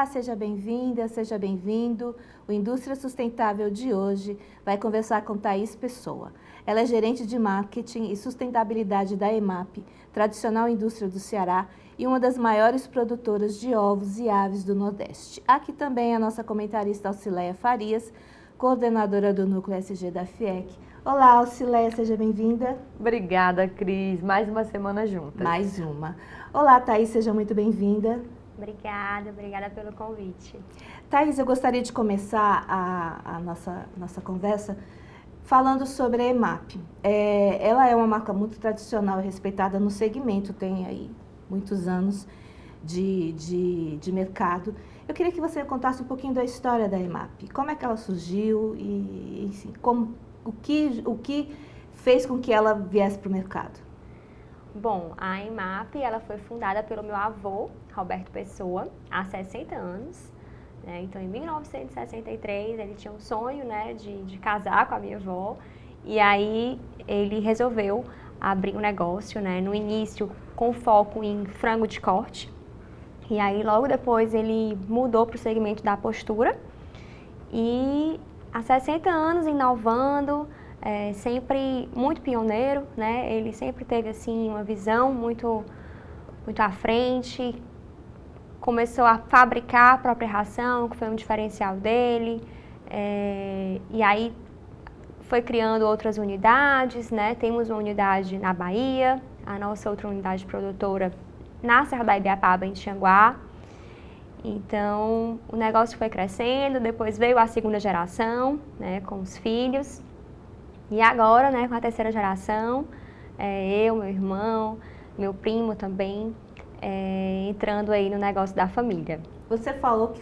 Olá, seja bem-vinda, seja bem-vindo. O Indústria Sustentável de hoje vai conversar com Thaís Pessoa. Ela é gerente de marketing e sustentabilidade da EMAP, tradicional indústria do Ceará, e uma das maiores produtoras de ovos e aves do Nordeste. Aqui também a nossa comentarista Alcileia Farias, coordenadora do Núcleo SG da FIEC. Olá, Alcileia, seja bem-vinda. Obrigada, Cris. Mais uma semana juntas. Mais uma. Olá, Thaís, seja muito bem-vinda. Obrigada pelo convite. Thaís, eu gostaria de começar a nossa conversa falando sobre a EMAP. Ela é uma marca muito tradicional e respeitada no segmento, tem aí muitos anos de mercado. Eu queria que você contasse um pouquinho da história da EMAP, como é que ela surgiu e enfim, o que fez com que ela viesse para o mercado. Bom, a EMAP ela foi fundada pelo meu avô, Roberto Pessoa, há 60 anos. Né? Então, em 1963, ele tinha um sonho, né, de casar com a minha avó. E aí, ele resolveu abrir um negócio, né, no início, com foco em frango de corte. E aí, logo depois, ele mudou para o segmento da postura. E há 60 anos, inovando, sempre muito pioneiro, né? Ele sempre teve assim uma visão muito à frente, começou a fabricar a própria ração, que foi um diferencial dele, e aí foi criando outras unidades, né? Temos uma unidade na Bahia, a nossa outra unidade produtora na Serra da Ibiapaba, em Tianguá. Então, o negócio foi crescendo, depois veio a segunda geração, né, com os filhos. E agora, né, com a terceira geração, eu, meu irmão, meu primo também, entrando aí no negócio da família. Você falou que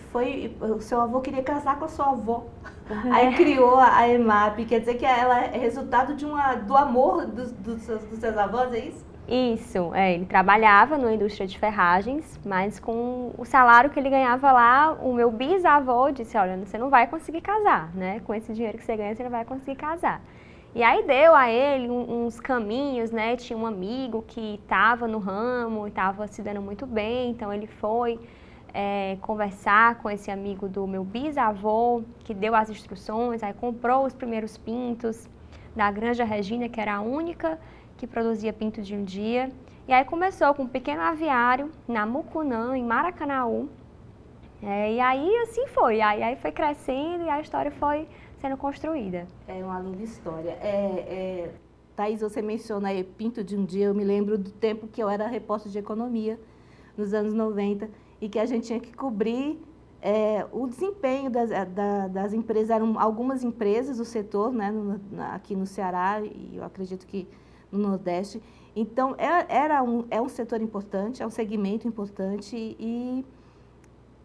o seu avô queria casar com a sua avó, aí criou a EMAP, quer dizer que ela é resultado do amor dos seus avós, é isso? Isso, ele trabalhava numa indústria de ferragens, mas com o salário que ele ganhava lá, o meu bisavô disse, olha, você não vai conseguir casar, né? Com esse dinheiro que você ganha, você não vai conseguir casar. E aí deu a ele uns caminhos, né? Tinha um amigo que estava no ramo e estava se dando muito bem, então ele foi conversar com esse amigo do meu bisavô, que deu as instruções, aí comprou os primeiros pintos da Granja Regina, que era a única que produzia pinto de um dia. E aí começou com um pequeno aviário na Mucunã, em Maracanaú. E aí assim foi, aí foi crescendo e a história foi sendo construída. É uma linda história. Thaís, você menciona aí pinto de um dia, eu me lembro do tempo que eu era repórter de economia, nos anos 90, e que a gente tinha que cobrir o desempenho das empresas. Eram algumas empresas do setor, né, aqui no Ceará, e eu acredito que no Nordeste. Então, é um setor importante, é um segmento importante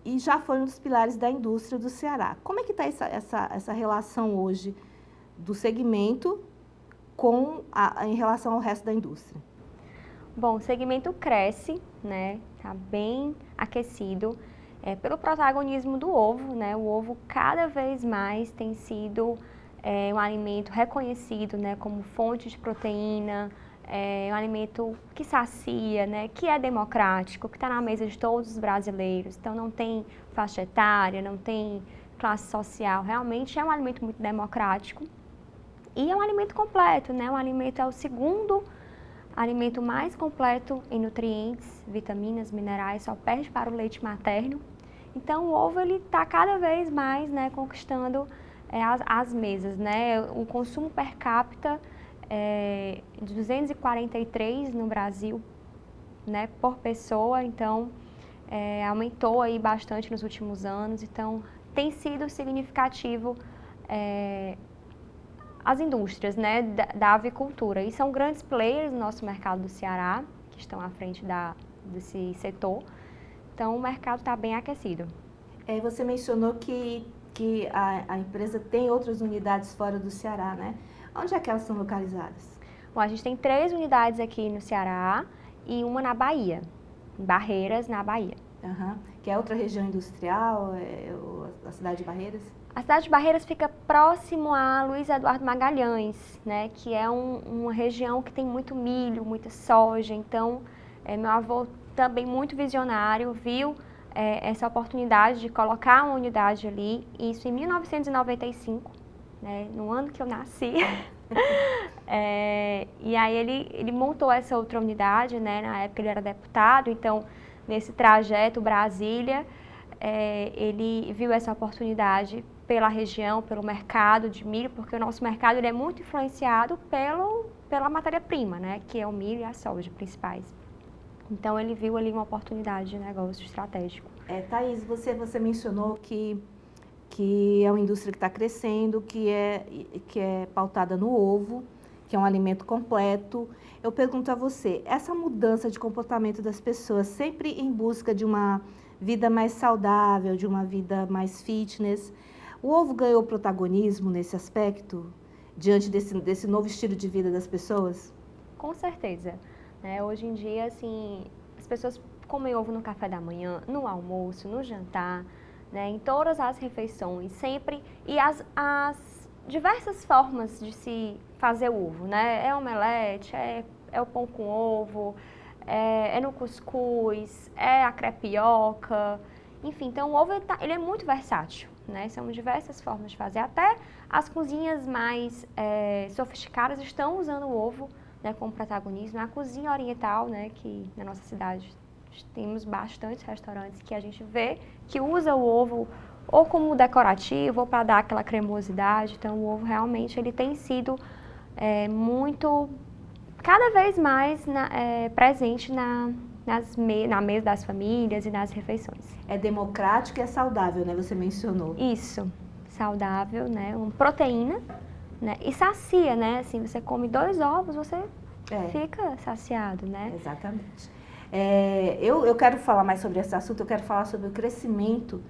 e já foi um dos pilares da indústria do Ceará. Como é que está essa relação hoje do segmento em relação ao resto da indústria? Bom, o segmento cresce, né? Está bem aquecido pelo protagonismo do ovo, né? O ovo cada vez mais tem sido um alimento reconhecido, né, como fonte de proteína, um alimento que sacia, né, que é democrático, que está na mesa de todos os brasileiros. Então não tem faixa etária, não tem classe social, realmente é um alimento muito democrático e é um alimento completo, né? O alimento é o segundo alimento mais completo em nutrientes, vitaminas, minerais, só perde para o leite materno. Então o ovo ele está cada vez mais, né, conquistando as mesas, né? O consumo per capita de 243 no Brasil, né, por pessoa, então aumentou aí bastante nos últimos anos, então tem sido significativo as indústrias, né, da avicultura, e são grandes players no nosso mercado do Ceará, que estão à frente desse setor, então o mercado está bem aquecido. Você mencionou que a empresa tem outras unidades fora do Ceará, né? Onde é que elas são localizadas? Bom, a gente tem 3 unidades aqui no Ceará e uma na Bahia, em Barreiras, na Bahia. Que é outra região industrial, a cidade de Barreiras? A cidade de Barreiras fica próximo a Luiz Eduardo Magalhães, né? Que é uma região que tem muito milho, muita soja, então meu avô também muito visionário, viu essa oportunidade de colocar uma unidade ali, isso em 1995, né, no ano que eu nasci. E aí ele montou essa outra unidade, né, na época ele era deputado, então nesse trajeto Brasília, ele viu essa oportunidade pela região, pelo mercado de milho, porque o nosso mercado ele é muito influenciado pela matéria-prima, né, que é o milho e a soja principais. Então ele viu ali uma oportunidade de negócio estratégico. Thaís, você mencionou que é uma indústria que está crescendo, que é pautada no ovo, que é um alimento completo. Eu pergunto a você, essa mudança de comportamento das pessoas, sempre em busca de uma vida mais saudável, de uma vida mais fitness, o ovo ganhou protagonismo nesse aspecto, diante desse novo estilo de vida das pessoas? Com certeza. Hoje em dia, assim, as pessoas comem ovo no café da manhã, no almoço, no jantar, né, em todas as refeições, sempre. E as diversas formas de se fazer o ovo, né? É omelete, é o pão com ovo, é no cuscuz, é a crepioca, enfim. Então, o ovo ele é muito versátil, né? São diversas formas de fazer. Até as cozinhas mais sofisticadas estão usando o ovo, né, como protagonismo. A cozinha oriental, né, que na nossa cidade temos bastantes restaurantes que a gente vê que usa o ovo ou como decorativo ou para dar aquela cremosidade. Então o ovo realmente ele tem sido cada vez mais presente na mesa das famílias e nas refeições. É democrático e é saudável, né? Você mencionou. Isso, saudável, né? Uma proteína, né? E sacia, né? Assim, você come 2 ovos, você fica saciado, né? Exatamente. Eu quero falar mais sobre esse assunto, eu quero falar sobre o crescimento,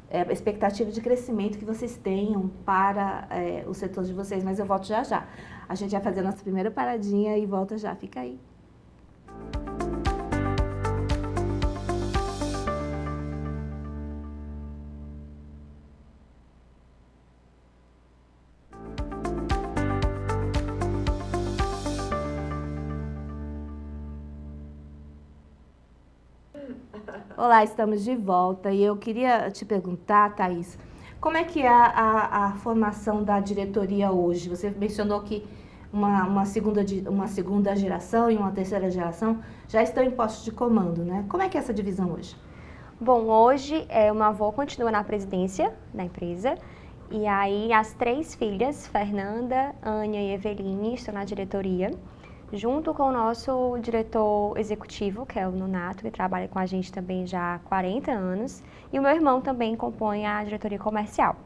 a expectativa de crescimento que vocês tenham para o setor de vocês, mas eu volto já já. A gente vai fazer a nossa primeira paradinha e volta já, fica aí. Olá, estamos de volta e eu queria te perguntar, Thaís, como é que é a formação da diretoria hoje? Você mencionou que uma segunda geração e uma terceira geração já estão em postos de comando, né? Como é que é essa divisão hoje? Bom, hoje o meu avô continua na presidência da empresa e aí as 3 filhas, Fernanda, Ania e Eveline, estão na diretoria, junto com o nosso diretor executivo, que é o Nonato, que trabalha com a gente também já há 40 anos, e o meu irmão também compõe a diretoria comercial.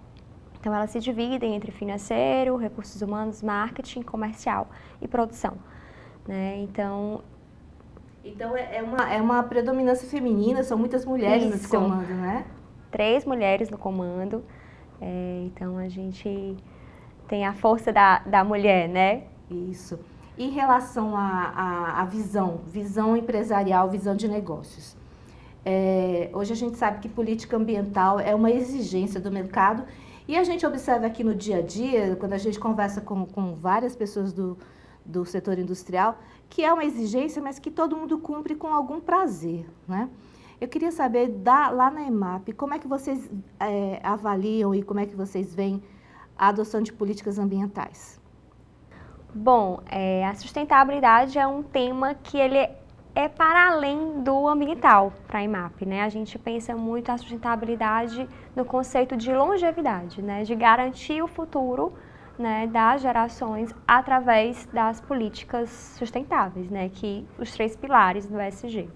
Então, elas se dividem entre financeiro, recursos humanos, marketing, comercial e produção, né? Então é uma predominância feminina, são muitas mulheres nesse comando, né? 3 mulheres no comando, então a gente tem a força da mulher, né? Isso. Em relação à visão empresarial, visão de negócios. Hoje a gente sabe que política ambiental é uma exigência do mercado e a gente observa aqui no dia a dia, quando a gente conversa com várias pessoas do setor industrial, que é uma exigência, mas que todo mundo cumpre com algum prazer, né? Eu queria saber, lá na EMAP, como é que vocês avaliam e como é que vocês veem a adoção de políticas ambientais? Bom, a sustentabilidade é um tema que ele é para além do ambiental para a EMAP, né? A gente pensa muito a sustentabilidade no conceito de longevidade, né? De garantir o futuro, né, das gerações através das políticas sustentáveis, né? Que os 3 pilares do ESG.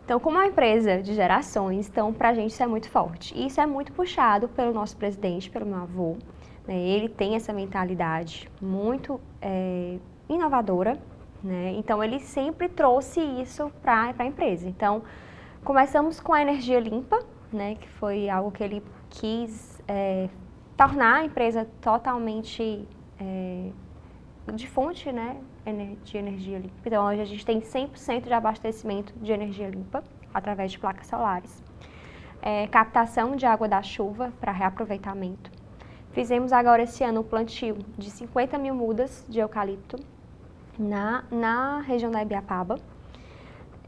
Então, como uma empresa de gerações, então para a gente isso é muito forte. E isso é muito puxado pelo nosso presidente, pelo meu avô. Ele tem essa mentalidade muito inovadora, né? Então ele sempre trouxe isso para a empresa. Então começamos com a energia limpa, né? Que foi algo que ele quis tornar a empresa totalmente de fonte, né? De energia limpa. Então hoje a gente tem 100% de abastecimento de energia limpa através de placas solares, captação de água da chuva para reaproveitamento. Fizemos agora esse ano o plantio de 50 mil mudas de eucalipto na região da Ibiapaba.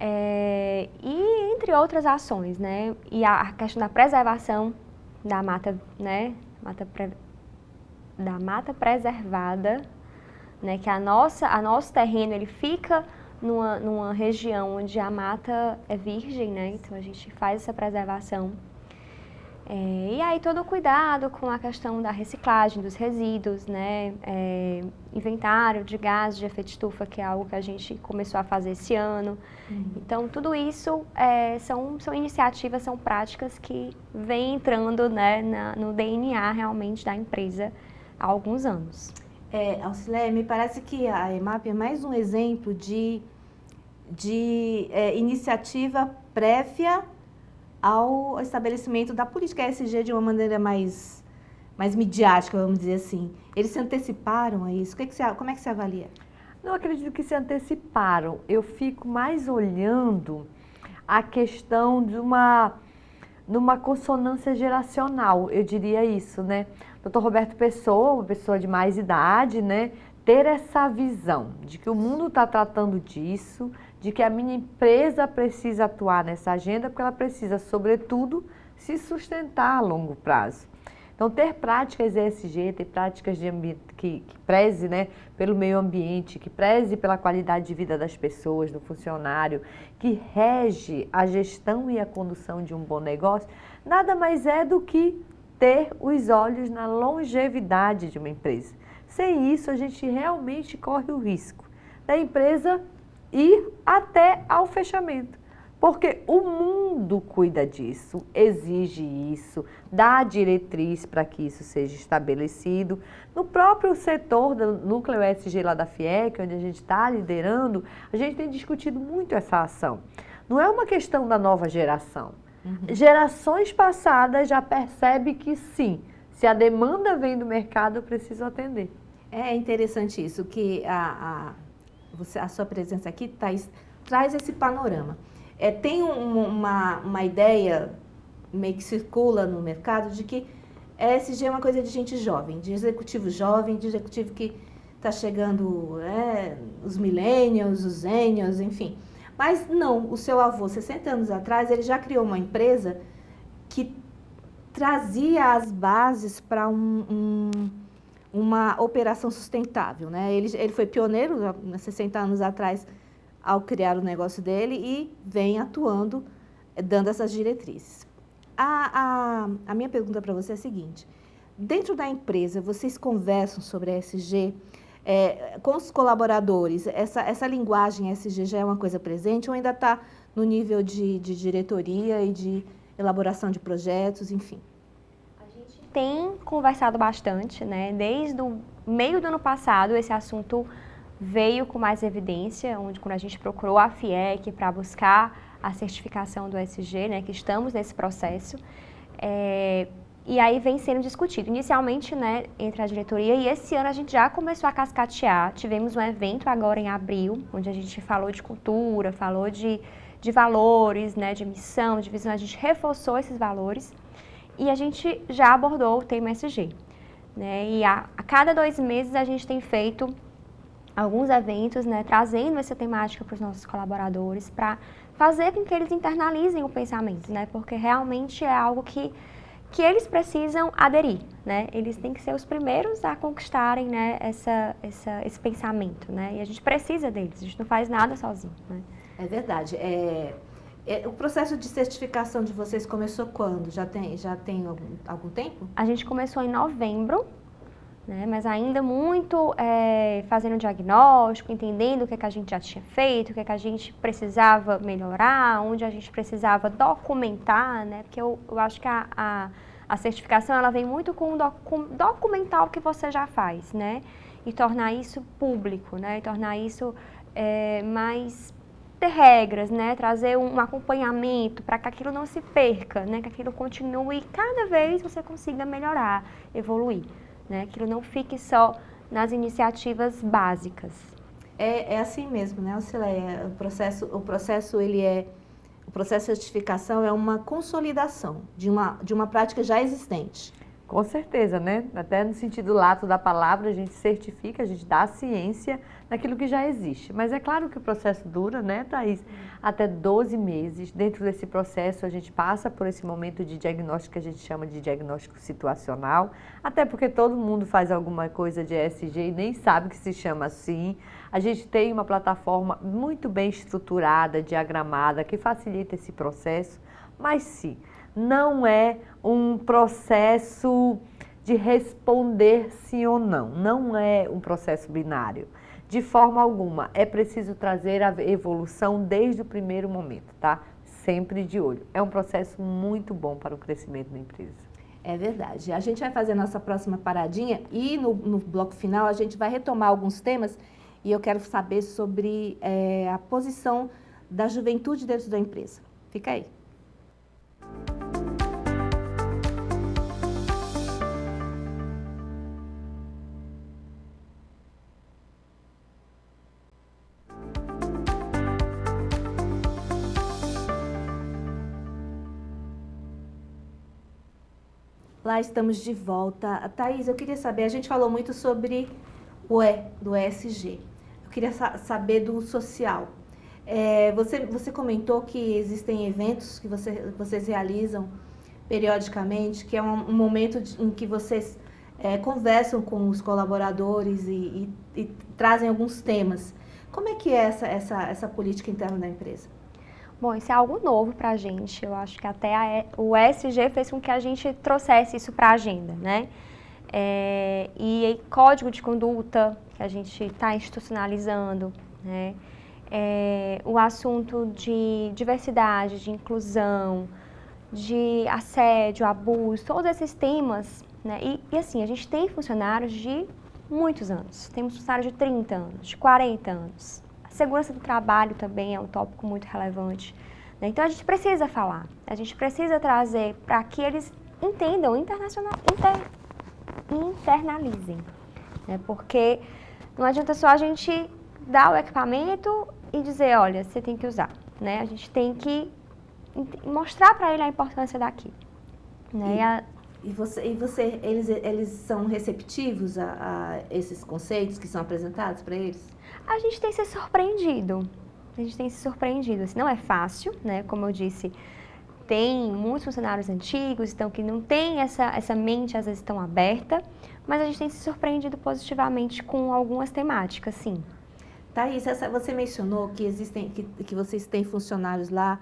E entre outras ações, né? E a questão da preservação da mata, né? Da mata preservada, né? Que nosso terreno ele fica numa região onde a mata é virgem, né? Então a gente faz essa preservação. E aí todo o cuidado com a questão da reciclagem dos resíduos, né? Inventário de gases de efeito estufa, que é algo que a gente começou a fazer esse ano. Então tudo isso são iniciativas, são práticas que vêm entrando, né, no DNA realmente da empresa há alguns anos. Auxilé, me parece que a EMAP é mais um exemplo de iniciativa prévia ao estabelecimento da política ESG de uma maneira mais midiática, vamos dizer assim. Eles se anteciparam a isso? Como é que você avalia? Não acredito que se anteciparam. Eu fico mais olhando a questão de numa consonância geracional, eu diria isso, né? Dr. Roberto Pessoa, uma pessoa de mais idade, né? Ter essa visão de que o mundo está tratando disso, de que a minha empresa precisa atuar nessa agenda, porque ela precisa, sobretudo, se sustentar a longo prazo. Então, ter práticas ESG, ter práticas de ambiente que preze, né, pelo meio ambiente, que preze pela qualidade de vida das pessoas, do funcionário, que rege a gestão e a condução de um bom negócio, nada mais é do que ter os olhos na longevidade de uma empresa. Sem isso, a gente realmente corre o risco da empresa ir até ao fechamento. Porque o mundo cuida disso, exige isso, dá diretriz para que isso seja estabelecido. No próprio setor do núcleo ESG lá da FIEC, onde a gente está liderando, a gente tem discutido muito essa ação. Não é uma questão da nova geração. Gerações passadas já percebem que sim, se a demanda vem do mercado, eu preciso atender. É interessante isso, que a sua presença aqui traz esse panorama. Tem uma ideia meio que circula no mercado de que ESG é uma coisa de gente jovem, de executivo jovem, de executivo que está chegando, os millennials, os zennials, enfim. Mas não, o seu avô, 60 anos atrás, ele já criou uma empresa que trazia as bases para uma operação sustentável, né? Ele foi pioneiro, 60 anos atrás, ao criar o negócio dele e vem atuando, dando essas diretrizes. A minha pergunta para você é a seguinte: dentro da empresa, vocês conversam sobre a ESG com os colaboradores? Essa linguagem ESG já é uma coisa presente ou ainda está no nível de diretoria e de elaboração de projetos, enfim? A gente tem conversado bastante, né? Desde o meio do ano passado, esse assunto veio com mais evidência, quando a gente procurou a FIEC para buscar a certificação do ESG, né, que estamos nesse processo, e aí vem sendo discutido inicialmente, né, entre a diretoria, e esse ano a gente já começou a cascatear. Tivemos um evento agora em abril, onde a gente falou de cultura, falou de valores, né, de missão, de visão, a gente reforçou esses valores e a gente já abordou o tema ESG, né, e a cada 2 meses a gente tem feito alguns eventos, né, trazendo essa temática para os nossos colaboradores, para fazer com que eles internalizem o pensamento, né, porque realmente é algo que eles precisam aderir, né, eles têm que ser os primeiros a conquistarem, né, esse pensamento, né, e a gente precisa deles, a gente não faz nada sozinho, né. É verdade. O processo de certificação de vocês começou quando? Já tem algum tempo? A gente começou em novembro, né, mas ainda muito fazendo diagnóstico, entendendo o que a gente já tinha feito, o que a gente precisava melhorar, onde a gente precisava documentar, né, porque eu acho que a certificação ela vem muito com documentar o que você já faz, né, e tornar isso público, né, e tornar isso mais ter regras, né, trazer um acompanhamento para que aquilo não se perca, né, que aquilo continue e cada vez você consiga melhorar, evoluir. Né, aquilo não fique só nas iniciativas básicas. É assim mesmo, né, Auxilé? O processo de certificação é uma consolidação de uma prática já existente. Com certeza, né? Até no sentido lato da palavra, a gente certifica, a gente dá a ciência naquilo que já existe. Mas é claro que o processo dura, né, Thaís? Até 12 meses. Dentro desse processo, a gente passa por esse momento de diagnóstico que a gente chama de diagnóstico situacional, até porque todo mundo faz alguma coisa de ESG e nem sabe que se chama assim. A gente tem uma plataforma muito bem estruturada, diagramada, que facilita esse processo, mas sim, não é um processo de responder sim ou não, não é um processo binário. De forma alguma, é preciso trazer a evolução desde o primeiro momento, tá? Sempre de olho. É um processo muito bom para o crescimento da empresa. É verdade. A gente vai fazer a nossa próxima paradinha e no bloco final a gente vai retomar alguns temas e eu quero saber sobre a posição da juventude dentro da empresa. Fica aí. Lá estamos de volta. Thaís, eu queria saber, a gente falou muito sobre o E, do ESG. Eu queria saber do social. Você comentou que existem eventos que vocês realizam periodicamente, que é um momento em que vocês conversam com os colaboradores e trazem alguns temas. Como é que é essa política interna da empresa? Bom, isso é algo novo para a gente. Eu acho que até o ESG fez com que a gente trouxesse isso para a agenda, né? E código de conduta que a gente está institucionalizando, né? O assunto de diversidade, de inclusão, de assédio, abuso, todos esses temas, né? E assim, a gente tem funcionários de muitos anos. Temos funcionários de 30 anos, de 40 anos. A segurança do trabalho também é um tópico muito relevante, né? Então a gente precisa falar, a gente precisa trazer para que eles entendam, internalizem, né? Porque não adianta só a gente dar o equipamento e dizer, olha, você tem que usar, né? A gente tem que mostrar para ele a importância daquilo, né? Eles são receptivos a esses conceitos que são apresentados para eles? A gente tem se surpreendido. Assim, não é fácil, né? Como eu disse, tem muitos funcionários antigos, então que não tem essa mente, às vezes, tão aberta, mas a gente tem se surpreendido positivamente com algumas temáticas, sim. Thaís, você mencionou que vocês têm funcionários lá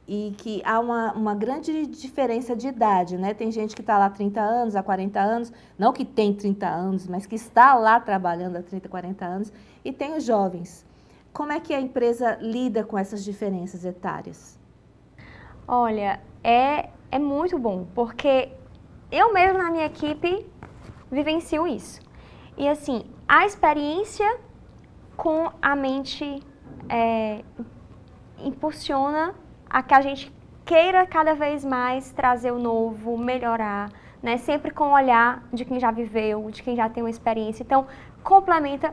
e que há uma grande diferença de idade, né? Tem gente que está lá há 30 anos, há 40 anos, não que tem 30 anos, mas que está lá trabalhando há 30, 40 anos, e tem os jovens. Como é que a empresa lida com essas diferenças etárias? Olha, é muito bom, porque eu mesmo na minha equipe vivencio isso. E assim, a experiência com a mente impulsiona a que a gente queira cada vez mais trazer o novo, melhorar, né? Sempre com o olhar de quem já viveu, de quem já tem uma experiência. Então, complementa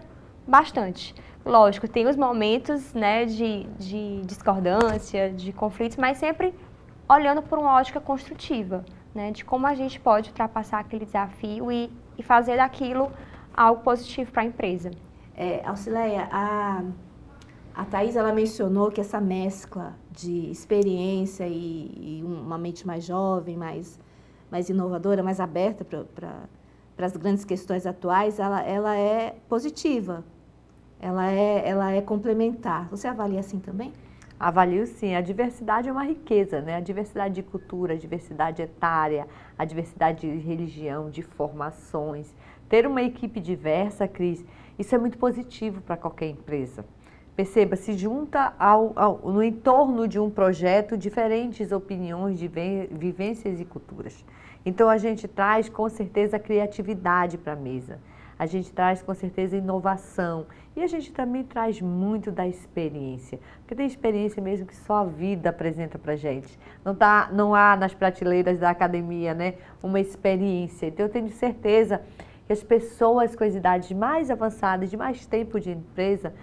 bastante. Lógico, tem os momentos, né, de discordância, de conflitos, mas sempre olhando por uma ótica construtiva, né? De como a gente pode ultrapassar aquele desafio e fazer daquilo algo positivo para a empresa. Alcileia, a Thaís, ela mencionou que essa mescla de experiência e uma mente mais jovem, mais inovadora, mais aberta para as grandes questões atuais, ela é positiva, ela é complementar. Você avalia assim também? Avalio sim, a diversidade é uma riqueza, né? A diversidade de cultura, a diversidade etária, a diversidade de religião, de formações. Ter uma equipe diversa, Cris, isso é muito positivo para qualquer empresa. Perceba, se junta no entorno de um projeto diferentes opiniões, vivências e culturas. Então a gente traz com certeza criatividade para a mesa, a gente traz com certeza inovação e a gente também traz muito da experiência, porque tem experiência mesmo que só a vida apresenta para a gente. Não há nas prateleiras da academia, né, uma experiência. Então eu tenho certeza que as pessoas com as idades mais avançadas, de mais tempo de empresa,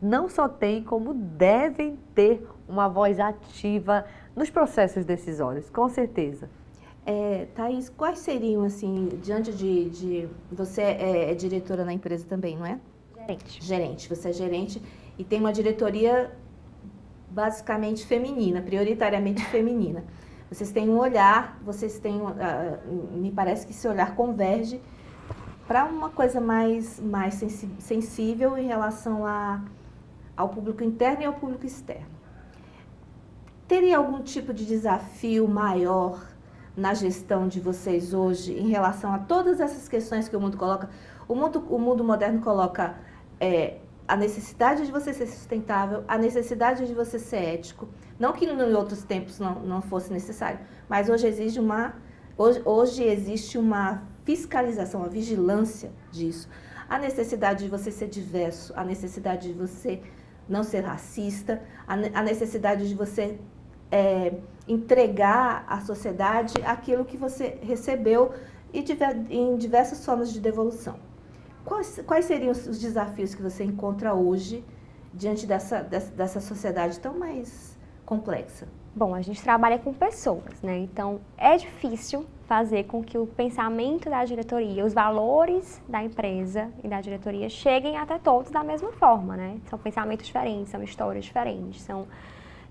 não só têm, como devem ter uma voz ativa nos processos decisórios, com certeza. Thaís, quais seriam, assim, diante de você é diretora na empresa também, não é? Gerente. Gerente, você é gerente e tem uma diretoria basicamente feminina, prioritariamente feminina. Vocês têm um olhar, me parece que esse olhar converge para uma coisa mais sensível em relação ao público interno e ao público externo. Teria algum tipo de desafio maior na gestão de vocês hoje em relação a todas essas questões que o mundo coloca? O mundo moderno coloca a necessidade de você ser sustentável, a necessidade de você ser ético. Não que em outros tempos não fosse necessário, mas hoje existe uma fiscalização, uma vigilância disso. A necessidade de você ser diverso, a necessidade de você não ser racista, a necessidade de você entregar à sociedade aquilo que você recebeu em diversas formas de devolução. Quais seriam os desafios que você encontra hoje diante dessa sociedade tão mais complexa? Bom, a gente trabalha com pessoas, né? Então, é difícil fazer com que o pensamento da diretoria, os valores da empresa e da diretoria cheguem até todos da mesma forma, né? São pensamentos diferentes, são histórias diferentes,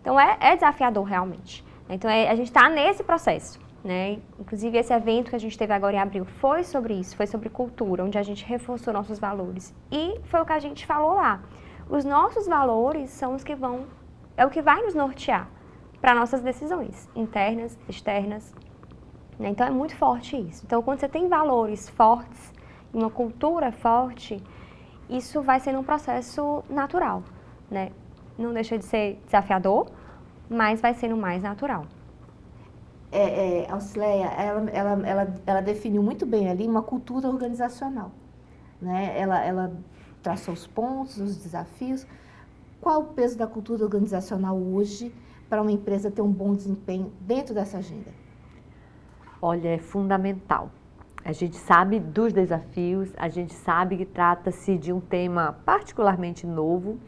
Então, é desafiador realmente. Então, a gente está nesse processo, né? Inclusive, esse evento que a gente teve agora em abril foi sobre isso, foi sobre cultura, onde a gente reforçou nossos valores. E foi o que a gente falou lá. Os nossos valores são é o que vai nos nortear para nossas decisões internas, externas. Né? Então, é muito forte isso. Então, quando você tem valores fortes e uma cultura forte, isso vai sendo um processo natural, né? Não deixa de ser desafiador, mas vai sendo mais natural. A Auxileia, ela definiu muito bem ali uma cultura organizacional, né? Ela traçou os pontos, os desafios. Qual o peso da cultura organizacional hoje para uma empresa ter um bom desempenho dentro dessa agenda? Olha, é fundamental. A gente sabe dos desafios, a gente sabe que trata-se de um tema particularmente novo.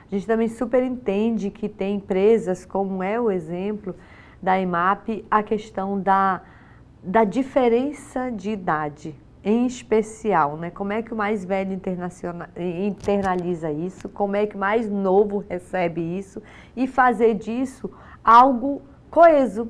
A gente também super entende que tem empresas, como é o exemplo da EMAP, a questão da diferença de idade, em especial, né? Como é que o mais velho internaliza isso, como é que o mais novo recebe isso e fazer disso algo coeso,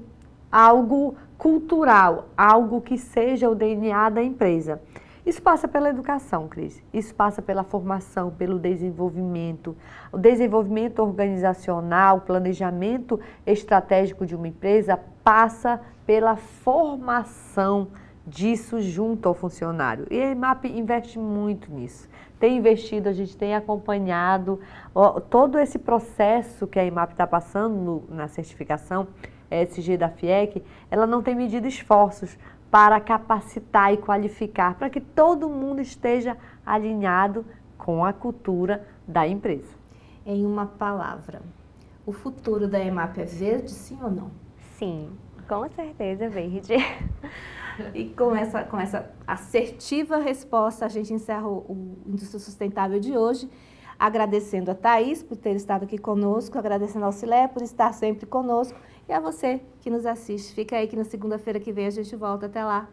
algo cultural, algo que seja o DNA da empresa. Isso passa pela educação, Cris. Isso passa pela formação, pelo desenvolvimento. O desenvolvimento organizacional, o planejamento estratégico de uma empresa passa pela formação disso junto ao funcionário. E a EMAP investe muito nisso. Tem investido, a gente tem acompanhado todo esse processo que a EMAP está passando na certificação ESG da FIEC. Ela não tem medido esforços para capacitar e qualificar, para que todo mundo esteja alinhado com a cultura da empresa. Em uma palavra, o futuro da EMAP é verde, sim ou não? Sim, com certeza verde. E com essa assertiva resposta, a gente encerra o Indústria Sustentável de hoje, agradecendo a Thaís por ter estado aqui conosco, agradecendo ao Auxileia por estar sempre conosco, e a você que nos assiste. Fica aí que na segunda-feira que vem a gente volta. Até lá!